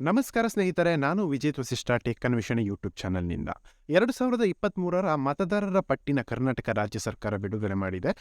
ನಮಸ್ಕಾರ ಸ್ನೇಹಿತರೆ, ನಾನು ವಿಜೇತ್ ವಸಿಷ್ಠ ಟೆಕ್ ಅನ್ವೇಷಣೆ ಯೂಟ್ಯೂಬ್ ಚಾನಲ್ನಿಂದ 2023ರ ಮತದಾರರ ಪಟ್ಟಿನ ಕರ್ನಾಟಕ ರಾಜ್ಯ ಸರ್ಕಾರ ಬಿಡುಗಡೆ ಮಾಡಿದೆ.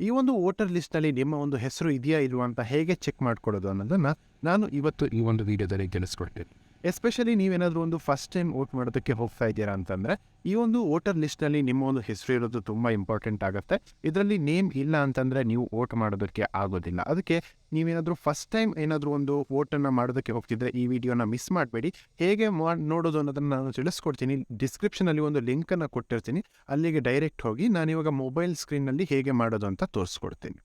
ಈ ಒಂದು ವೋಟರ್ ಲಿಸ್ಟ್ನಲ್ಲಿ ನಿಮ್ಮ ಒಂದು ಹೆಸರು ಇದೆಯಾ ಇಲ್ವಾ ಅಂತ ಹೇಗೆ ಚೆಕ್ ಮಾಡ್ಕೊಳ್ಳೋದು ಅನ್ನೋದನ್ನು ನಾನು ಇವತ್ತು ಈ ಒಂದು ವಿಡಿಯೋದಲ್ಲಿ ತಿಳಿಸ್ಕೊಡ್ತೀನಿ. ಎಸ್ಪೆಷಲಿ ನೀವೇನಾದರೂ ಒಂದು ಫಸ್ಟ್ ಟೈಮ್ ವೋಟ್ ಮಾಡೋದಕ್ಕೆ ಹೋಗ್ತಾ ಇದ್ದೀರಾ ಅಂತಂದರೆ ಈ ಒಂದು ವೋಟರ್ ಲಿಸ್ಟ್ನಲ್ಲಿ ನಿಮ್ಮ ಒಂದು ಹೆಸರು ಇರೋದು ತುಂಬ ಇಂಪಾರ್ಟೆಂಟ್ ಆಗುತ್ತೆ. ಇದರಲ್ಲಿ ನೇಮ್ ಇಲ್ಲ ಅಂತಂದರೆ ನೀವು ವೋಟ್ ಮಾಡೋದಕ್ಕೆ ಆಗೋದಿಲ್ಲ. ಅದಕ್ಕೆ ನೀವೇನಾದರೂ ಫಸ್ಟ್ ಟೈಮ್ ಏನಾದರೂ ಒಂದು ವೋಟನ್ನು ಮಾಡೋದಕ್ಕೆ ಹೋಗ್ತಿದ್ರೆ ಈ ವಿಡಿಯೋನ ಮಿಸ್ ಮಾಡಬೇಡಿ. ಹೇಗೆ ನೋಡೋದು ಅನ್ನೋದನ್ನು ನಾನು ತಿಳಿಸ್ಕೊಡ್ತೀನಿ. ಡಿಸ್ಕ್ರಿಪ್ಷನಲ್ಲಿ ಒಂದು ಲಿಂಕನ್ನು ಕೊಟ್ಟಿರ್ತೀನಿ, ಅಲ್ಲಿಗೆ ಡೈರೆಕ್ಟ್ ಹೋಗಿ ನಾನಿವಾಗ ಮೊಬೈಲ್ ಸ್ಕ್ರೀನ್ನಲ್ಲಿ ಹೇಗೆ ಮಾಡೋದು ಅಂತ ತೋರಿಸ್ಕೊಡ್ತೀನಿ.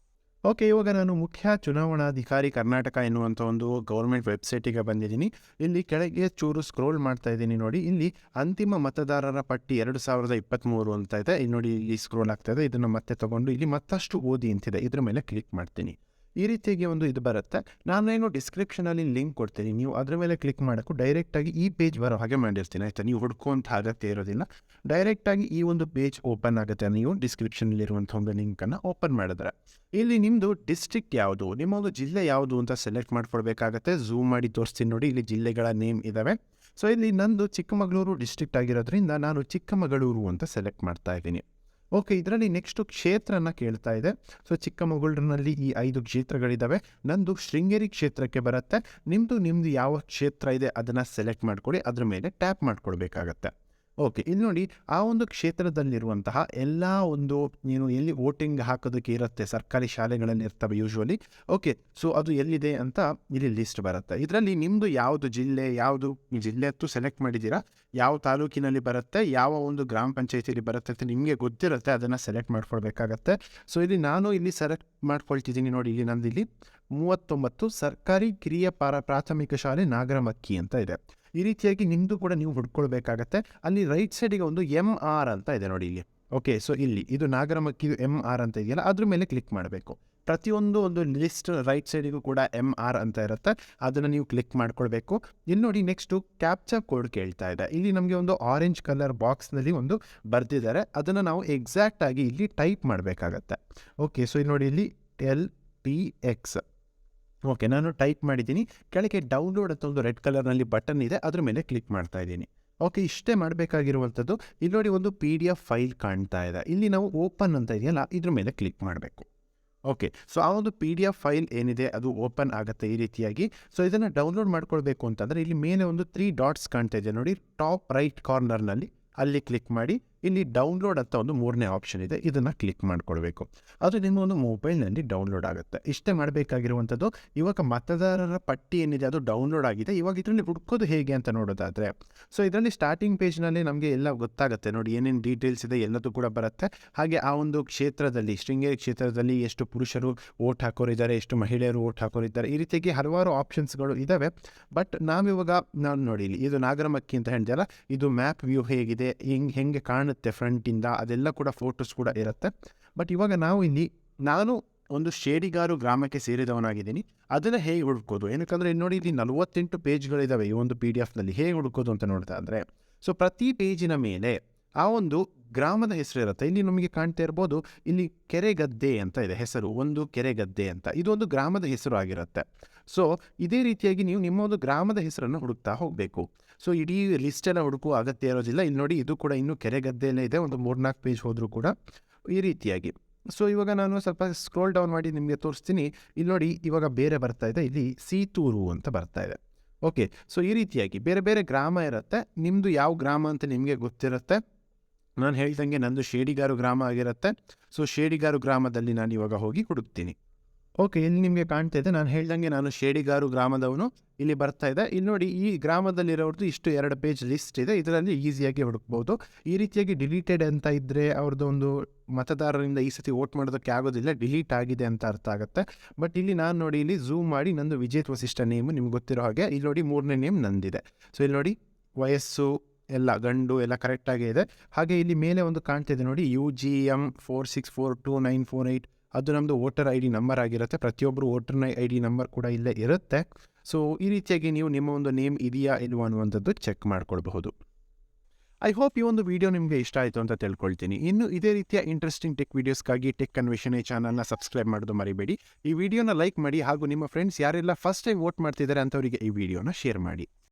ಓಕೆ, ಇವಾಗ ನಾನು ಮುಖ್ಯ ಚುನಾವಣಾಧಿಕಾರಿ ಕರ್ನಾಟಕ ಎನ್ನುವಂಥ ಒಂದು ಗೌರ್ಮೆಂಟ್ ವೆಬ್ಸೈಟಿಗೆ ಬಂದಿದ್ದೀನಿ. ಇಲ್ಲಿ ಕೆಳಗೆ ಚೂರು ಸ್ಕ್ರೋಲ್ ಮಾಡ್ತಾ ಇದ್ದೀನಿ. ನೋಡಿ, ಇಲ್ಲಿ ಅಂತಿಮ ಮತದಾರರ ಪಟ್ಟಿ 2023 ಅಂತ ಇದೆ. ಇಲ್ಲಿ ನೋಡಿ, ಇಲ್ಲಿ ಸ್ಕ್ರೋಲ್ ಆಗ್ತಾ ಇದೆ. ಇದನ್ನು ಮತ್ತೆ ತೊಗೊಂಡು ಇಲ್ಲಿ ಮತ್ತಷ್ಟು ಓದಿ ಅಂತಿದೆ, ಇದ್ರ ಮೇಲೆ ಕ್ಲಿಕ್ ಮಾಡ್ತೀನಿ. ಈ ರೀತಿಯಾಗಿ ಒಂದು ಇದು ಬರುತ್ತೆ. ನಾನೇನು ಡಿಸ್ಕ್ರಿಪ್ಷನಲ್ಲಿ ಲಿಂಕ್ ಕೊಡ್ತೀನಿ, ನೀವು ಅದರ ಮೇಲೆ ಕ್ಲಿಕ್ ಮಾಡೋಕ್ಕೂ ಡೈರೆಕ್ಟಾಗಿ ಈ ಪೇಜ್ ಬರೋ ಹಾಗೆ ಮಾಡಿರ್ತೀನಿ. ಆಯಿತಾ, ನೀವು ಹುಡ್ಕೋಂಥ ಅಗತ್ಯ ಇರೋದಿಲ್ಲ. ಡೈರೆಕ್ಟಾಗಿ ಈ ಒಂದು ಪೇಜ್ ಓಪನ್ ಆಗುತ್ತೆ. ನೀವು ಡಿಸ್ಕ್ರಿಪ್ಷನಲ್ಲಿರುವಂಥ ಒಂದು ಲಿಂಕನ್ನು ಓಪನ್ ಮಾಡಿದ್ರೆ ಇಲ್ಲಿ ನಿಮ್ಮದು ಡಿಸ್ಟ್ರಿಕ್ಟ್ ಯಾವುದು, ನಿಮ್ಮ ಒಂದು ಜಿಲ್ಲೆ ಯಾವುದು ಅಂತ ಸೆಲೆಕ್ಟ್ ಮಾಡ್ಕೊಳ್ಬೇಕಾಗತ್ತೆ. ಝೂಮ್ ಮಾಡಿ ತೋರಿಸ್ತೀನಿ ನೋಡಿ, ಇಲ್ಲಿ ಜಿಲ್ಲೆಗಳ ನೇಮ್ ಇದ್ದಾವೆ. ಸೊ ಇಲ್ಲಿ ನಂದು ಚಿಕ್ಕಮಗಳೂರು ಡಿಸ್ಟ್ರಿಕ್ಟ್ ಆಗಿರೋದ್ರಿಂದ ನಾನು ಚಿಕ್ಕಮಗಳೂರು ಅಂತ ಸೆಲೆಕ್ಟ್ ಮಾಡ್ತಾ ಇದ್ದೀನಿ. ಓಕೆ, ಇದರಲ್ಲಿ ನೆಕ್ಸ್ಟು ಕ್ಷೇತ್ರನ ಕೇಳ್ತಾ ಇದೆ. ಸೊ ಚಿಕ್ಕಮಗಳೂರಿನಲ್ಲಿ ಈ 5 ಕ್ಷೇತ್ರಗಳಿದ್ದಾವೆ. ನಂದು ಶೃಂಗೇರಿ ಕ್ಷೇತ್ರಕ್ಕೆ ಬರುತ್ತೆ. ನಿಮ್ಮದು ಯಾವ ಕ್ಷೇತ್ರ ಇದೆ ಅದನ್ನು ಸೆಲೆಕ್ಟ್ ಮಾಡ್ಕೊಳ್ಳಿ, ಅದ್ರ ಮೇಲೆ ಟ್ಯಾಪ್ ಮಾಡ್ಕೊಳ್ಬೇಕಾಗತ್ತೆ. ಓಕೆ, ಇಲ್ಲಿ ನೋಡಿ, ಆ ಒಂದು ಕ್ಷೇತ್ರದಲ್ಲಿರುವಂತಹ ಎಲ್ಲ ಒಂದು ನೀನು ಎಲ್ಲಿ ವೋಟಿಂಗ್ ಹಾಕೋದಕ್ಕೆ ಇರುತ್ತೆ, ಸರ್ಕಾರಿ ಶಾಲೆಗಳಲ್ಲಿ ಇರ್ತವೆ ಯೂಶ್ವಲಿ. ಓಕೆ, ಸೊ ಅದು ಎಲ್ಲಿದೆ ಅಂತ ಇಲ್ಲಿ ಲಿಸ್ಟ್ ಬರುತ್ತೆ. ಇದರಲ್ಲಿ ನಿಮ್ಮದು ಯಾವುದು ಜಿಲ್ಲೆ, ಯಾವುದು ಜಿಲ್ಲೆ ಅಂತೂ ಸೆಲೆಕ್ಟ್ ಮಾಡಿದ್ದೀರಾ, ಯಾವ ತಾಲೂಕಿನಲ್ಲಿ ಬರುತ್ತೆ, ಯಾವ ಒಂದು ಗ್ರಾಮ ಪಂಚಾಯತಿಯಲ್ಲಿ ಬರುತ್ತೆ ಅಂತ ನಿಮಗೆ ಗೊತ್ತಿರುತ್ತೆ, ಅದನ್ನು ಸೆಲೆಕ್ಟ್ ಮಾಡ್ಕೊಳ್ಬೇಕಾಗತ್ತೆ. ಸೊ ಇಲ್ಲಿ ನಾನು ಇಲ್ಲಿ ಸೆಲೆಕ್ಟ್ ಮಾಡ್ಕೊಳ್ತಿದ್ದೀನಿ. ನೋಡಿ, ಇಲ್ಲಿ ನಂದು ಇಲ್ಲಿ 39 ಸರ್ಕಾರಿ ಕಿರಿಯ ಪ್ರಾಥಮಿಕ ಶಾಲೆ ನಾಗರಮಕ್ಕಿ ಅಂತ ಇದೆ. ಈ ರೀತಿಯಾಗಿ ನಿಮ್ಮದು ಕೂಡ ನೀವು ಹುಡ್ಕೊಳ್ಬೇಕಾಗತ್ತೆ. ಅಲ್ಲಿ ರೈಟ್ ಸೈಡಿಗೆ ಒಂದು MR ಅಂತ ಇದೆ ನೋಡಿ ಇಲ್ಲಿ. ಓಕೆ, ಸೊ ಇಲ್ಲಿ ಇದು ನಾಗರಮಕ್ಕಿ MR ಅಂತ ಇದೆಯಲ್ಲ, ಅದ್ರ ಮೇಲೆ ಕ್ಲಿಕ್ ಮಾಡಬೇಕು. ಪ್ರತಿಯೊಂದು ಒಂದು ಲಿಸ್ಟ್ ರೈಟ್ ಸೈಡಿಗೂ ಕೂಡ MR ಅಂತ ಇರುತ್ತೆ, ಅದನ್ನು ನೀವು ಕ್ಲಿಕ್ ಮಾಡ್ಕೊಳ್ಬೇಕು. ಇಲ್ಲಿ ನೋಡಿ, ನೆಕ್ಸ್ಟು ಕ್ಯಾಪ್ಚಾ ಕೋಡ್ ಕೇಳ್ತಾ ಇದೆ. ಇಲ್ಲಿ ನಮಗೆ ಒಂದು ಆರೆಂಜ್ ಕಲರ್ ಬಾಕ್ಸ್ನಲ್ಲಿ ಒಂದು ಬರೆದಿದ್ದಾರೆ, ಅದನ್ನು ನಾವು ಎಕ್ಸಾಕ್ಟಾಗಿ ಇಲ್ಲಿ ಟೈಪ್ ಮಾಡಬೇಕಾಗತ್ತೆ. ಓಕೆ, ಸೊ ಇಲ್ಲಿ ನೋಡಿ, ಇಲ್ಲಿ LPX. ಓಕೆ, ನಾನು ಟೈಪ್ ಮಾಡಿದ್ದೀನಿ. ಕೆಳಗೆ ಡೌನ್ಲೋಡ್ ಅಂತ ಒಂದು ರೆಡ್ ಕಲರ್ನಲ್ಲಿ ಬಟನ್ ಇದೆ, ಅದ್ರ ಮೇಲೆ ಕ್ಲಿಕ್ ಮಾಡ್ತಾ ಇದ್ದೀನಿ. ಓಕೆ, ಇಷ್ಟೇ ಮಾಡಬೇಕಾಗಿರುವಂಥದ್ದು. ಇಲ್ಲಿ ನೋಡಿ, ಒಂದು PDF ಫೈಲ್ ಕಾಣ್ತಾ ಇದೆ. ಇಲ್ಲಿ ನಾವು ಓಪನ್ ಅಂತ ಇದೆಯಲ್ಲ, ಇದ್ರ ಮೇಲೆ ಕ್ಲಿಕ್ ಮಾಡಬೇಕು. ಓಕೆ, ಸೊ ಆ ಒಂದು PDF ಫೈಲ್ ಏನಿದೆ ಅದು ಓಪನ್ ಆಗುತ್ತೆ ಈ ರೀತಿಯಾಗಿ. ಸೊ ಇದನ್ನು ಡೌನ್ಲೋಡ್ ಮಾಡ್ಕೊಳ್ಬೇಕು ಅಂತಂದರೆ ಇಲ್ಲಿ ಮೇಲೆ ಒಂದು 3 ಡಾಟ್ಸ್ ಕಾಣ್ತಾ ಇದೆ ನೋಡಿ, ಟಾಪ್ ರೈಟ್ ಕಾರ್ನರ್ನಲ್ಲಿ, ಅಲ್ಲಿ ಕ್ಲಿಕ್ ಮಾಡಿ ಇಲ್ಲಿ ಡೌನ್ಲೋಡ್ ಅಂತ ಒಂದು 3ನೇ ಆಪ್ಷನ್ ಇದೆ, ಇದನ್ನು ಕ್ಲಿಕ್ ಮಾಡ್ಕೊಳ್ಬೇಕು. ಅದು ನಿಮ್ಮ ಒಂದು ಮೊಬೈಲ್ನಲ್ಲಿ ಡೌನ್ಲೋಡ್ ಆಗುತ್ತೆ. ಇಷ್ಟೇ ಮಾಡಬೇಕಾಗಿರುವಂಥದ್ದು. ಇವಾಗ ಮತದಾರರ ಪಟ್ಟಿ ಏನಿದೆ ಅದು ಡೌನ್ಲೋಡ್ ಆಗಿದೆ. ಇವಾಗ ಇದರಲ್ಲಿ ಹುಡ್ಕೋದು ಹೇಗೆ ಅಂತ ನೋಡೋದಾದರೆ, ಸೊ ಇದರಲ್ಲಿ ಸ್ಟಾರ್ಟಿಂಗ್ ಪೇಜ್ನಲ್ಲಿ ನಮಗೆ ಎಲ್ಲ ಗೊತ್ತಾಗುತ್ತೆ ನೋಡಿ, ಏನೇನು ಡೀಟೇಲ್ಸ್ ಇದೆ ಎಲ್ಲದೂ ಕೂಡ ಬರುತ್ತೆ. ಹಾಗೆ ಆ ಒಂದು ಕ್ಷೇತ್ರದಲ್ಲಿ, ಶೃಂಗೇರಿ ಕ್ಷೇತ್ರದಲ್ಲಿ ಎಷ್ಟು ಪುರುಷರು ವೋಟ್ ಹಾಕೋರಿದ್ದಾರೆ, ಎಷ್ಟು ಮಹಿಳೆಯರು ವೋಟ್ ಹಾಕೋರಿದ್ದಾರೆ, ಈ ರೀತಿಯಾಗಿ ಹಲವಾರು ಆಪ್ಷನ್ಸ್ಗಳು ಇದ್ದಾವೆ. ಬಟ್ ನಾನು ನೋಡಿ, ಇಲ್ಲಿ ಇದು ನಾಗರಮಕ್ಕಿ ಅಂತ ಹೇಳ್ದಲ್ಲ, ಇದು ಮ್ಯಾಪ್ ವ್ಯೂ ಹೇಗಿದೆ, ಹೆಂಗೆ ಕಾಣುತ್ತೆ ಫ್ರಂಟಿಂದ, ಅದೆಲ್ಲ ಕೂಡ ಫೋಟೋಸ್ ಕೂಡ ಇರುತ್ತೆ. ಬಟ್ ಇವಾಗ ನಾನು ಒಂದು ಶೇಡಿಗಾರು ಗ್ರಾಮಕ್ಕೆ ಸೇರಿದವನಾಗಿದ್ದೀನಿ. ಅದನ್ನು ಹೇಗೆ ಹುಡುಕೋದು, ಏನಕ್ಕಂದರೆ ನೋಡಿ, ಇಲ್ಲಿ 48 ಪೇಜ್ಗಳಿದ್ದಾವೆ ಈ ಒಂದು PDF ಹೇಗೆ ಹುಡುಕೋದು ಅಂತ ನೋಡ್ತಾ ಅಂದರೆ, ಸೊ ಪ್ರತಿ ಪೇಜಿನ ಮೇಲೆ ಆ ಒಂದು ಗ್ರಾಮದ ಹೆಸರು ಇರುತ್ತೆ. ಇಲ್ಲಿ ನಮಗೆ ಕಾಣ್ತಾ ಇರ್ಬೋದು, ಇಲ್ಲಿ ಕೆರೆಗದ್ದೆ ಅಂತ ಇದೆ ಹೆಸರು, ಒಂದು ಕೆರೆಗದ್ದೆ ಅಂತ, ಇದು ಒಂದು ಗ್ರಾಮದ ಹೆಸರು ಆಗಿರುತ್ತೆ. ಸೊ ಇದೇ ರೀತಿಯಾಗಿ ನೀವು ನಿಮ್ಮ ಒಂದು ಗ್ರಾಮದ ಹೆಸರನ್ನು ಹುಡುಕ್ತಾ ಹೋಗಬೇಕು. ಸೊ ಇಡೀ ಲಿಸ್ಟೆಲ್ಲ ಹುಡುಕುವ ಅಗತ್ಯ ಇರೋದಿಲ್ಲ. ಇಲ್ಲಿ ನೋಡಿ, ಇದು ಕೂಡ ಇನ್ನೂ ಕೆರೆಗದ್ದೆಯಲ್ಲೇ ಇದೆ, ಒಂದು 3-4 ಪೇಜ್ ಹೋದರೂ ಕೂಡ ಈ ರೀತಿಯಾಗಿ. ಸೊ ಇವಾಗ ನಾನು ಸ್ವಲ್ಪ ಸ್ಕ್ರೋಲ್ ಡೌನ್ ಮಾಡಿ ನಿಮಗೆ ತೋರಿಸ್ತೀನಿ. ಇಲ್ಲಿ ನೋಡಿ, ಇವಾಗ ಬೇರೆ ಬರ್ತಾ ಇದೆ, ಇಲ್ಲಿ ಸೀತೂರು ಅಂತ ಬರ್ತಾ ಇದೆ. ಓಕೆ, ಸೊ ಈ ರೀತಿಯಾಗಿ ಬೇರೆ ಬೇರೆ ಗ್ರಾಮ ಇರುತ್ತೆ. ನಿಮ್ಮದು ಯಾವ ಗ್ರಾಮ ಅಂತ ನಿಮಗೆ ಗೊತ್ತಿರುತ್ತೆ. ನಾನು ಹೇಳ್ದಂಗೆ ನಂದು ಶೇಡಿಗಾರು ಗ್ರಾಮ ಆಗಿರುತ್ತೆ. ಸೊ ಶೇಡಿಗಾರು ಗ್ರಾಮದಲ್ಲಿ ನಾನು ಇವಾಗ ಹೋಗಿ ಹುಡುಕ್ತೀನಿ. ಓಕೆ, ಇಲ್ಲಿ ನಿಮಗೆ ಕಾಣ್ತಾ ಇದೆ, ನಾನು ಹೇಳ್ದಂಗೆ ನಾನು ಶೇಡಿಗಾರು ಗ್ರಾಮದವನು. ಇಲ್ಲಿ ಬರ್ತಾ ಇದೆ. ಇಲ್ಲಿ ನೋಡಿ, ಈ ಗ್ರಾಮದಲ್ಲಿರೋರ್ದು ಇಷ್ಟು 2 ಪೇಜ್ ಲಿಸ್ಟ್ ಇದೆ, ಇದರಲ್ಲಿ ಈಸಿಯಾಗಿ ಹುಡುಕ್ಬೋದು. ಈ ರೀತಿಯಾಗಿ ಡಿಲೀಟೆಡ್ ಅಂತ ಇದ್ದರೆ ಅವ್ರದ್ದು ಒಂದು ಮತದಾರರಿಂದ ಈ ಸತಿ ವೋಟ್ ಮಾಡೋದಕ್ಕೆ ಆಗೋದಿಲ್ಲ, ಡಿಲೀಟ್ ಆಗಿದೆ ಅಂತ ಅರ್ಥ ಆಗುತ್ತೆ. ಬಟ್ ಇಲ್ಲಿ ನಾನು ನೋಡಿ, ಇಲ್ಲಿ ಝೂಮ್ ಮಾಡಿ ನಂದು ವಿಜೇತ್ ವಸಿಷ್ಠ ನೇಮು ನಿಮ್ಗೆ ಗೊತ್ತಿರೋ ಹಾಗೆ ಇಲ್ಲಿ ನೋಡಿ 3ನೇ ನೇಮ್ ನಂದಿದೆ. ಸೊ ಇಲ್ಲಿ ನೋಡಿ, ವಯಸ್ಸು ಎಲ್ಲ ಗಂಡು ಎಲ್ಲ ಕರೆಕ್ಟಾಗೇ ಇದೆ. ಹಾಗೆ ಇಲ್ಲಿ ಮೇಲೆ ಒಂದು ಕಾಣ್ತಾ ಇದೆ ನೋಡಿ, UGM 46429448, ಅದು ನಮ್ಮದು ವೋಟರ್ ID ನಂಬರ್ ಆಗಿರುತ್ತೆ. ಪ್ರತಿಯೊಬ್ಬರು ವೋಟರ್ ID ನಂಬರ್ ಕೂಡ ಇಲ್ಲೇ ಇರುತ್ತೆ. ಸೊ ಈ ರೀತಿಯಾಗಿ ನೀವು ನಿಮ್ಮ ಒಂದು ನೇಮ್ ಇದೆಯಾ ಇಲ್ವಾ ಅನ್ನುವಂಥದ್ದು ಚೆಕ್ ಮಾಡ್ಕೊಳ್ಬಹುದು. ಐ ಹೋಪ್ ಈ ಒಂದು ವಿಡಿಯೋ ನಿಮಗೆ ಇಷ್ಟ ಆಯಿತು ಅಂತ ತಿಳ್ಕೊಳ್ತೀನಿ. ಇನ್ನು ಇದೇ ರೀತಿಯ ಇಂಟ್ರೆಸ್ಟಿಂಗ್ ಟೆಕ್ ವಿಡಿಯೋಸ್ಗಾಗಿ ಟೆಕ್ ಅನ್ವೇಷಣೆ ಚಾನಲ್ನ ಸಬ್ಸ್ಕ್ರೈಬ್ ಮಾಡೋದು ಮರಿಬೇಡಿ. ಈ ವಿಡಿಯೋನ ಲೈಕ್ ಮಾಡಿ ಹಾಗೂ ನಿಮ್ಮ ಫ್ರೆಂಡ್ಸ್ ಯಾರೆಲ್ಲ ಫಸ್ಟ್ ಟೈಮ್ ವೋಟ್ ಮಾಡ್ತಿದ್ದಾರೆ ಅಂಥವರಿಗೆ ಈ ವಿಡಿಯೋನ ಶೇರ್ ಮಾಡಿ.